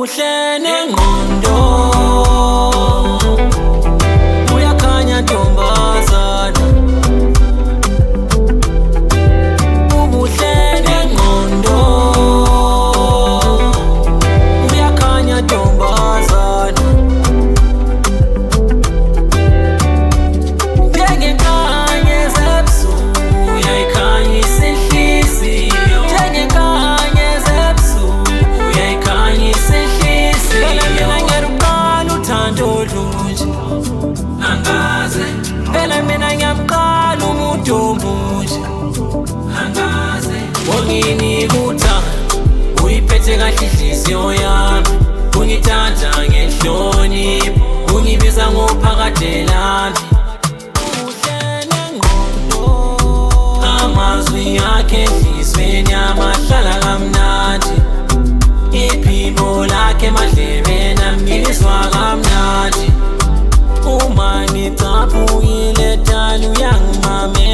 ubuhle nengqondo uyakhanya ntombazana, ubuhle nengqondo uyakhanya ntombazana. Njengenkanyezi ebusuku uyayikhanyisa inhliziyo, njengenkanyezi ebusuku uyayikhanyisa inhliziyo. Phela mina ngiyaluqala uthando olunje, angaze phela mina ngiyamqala umuntu omusha, angaze wanginikuthanda uyiphethe kahle inhliziyo yami, ungithanda ngenhlonipho, ungibiza ngophakade lami. Ubuhle nengqondo amazwi akhe enhliziyweni yami ahlala kamnandi, iphimbo lakhe emadlebeni ami ngilizwa kamnandi. Uma ngicaphukile dala uyangimamela.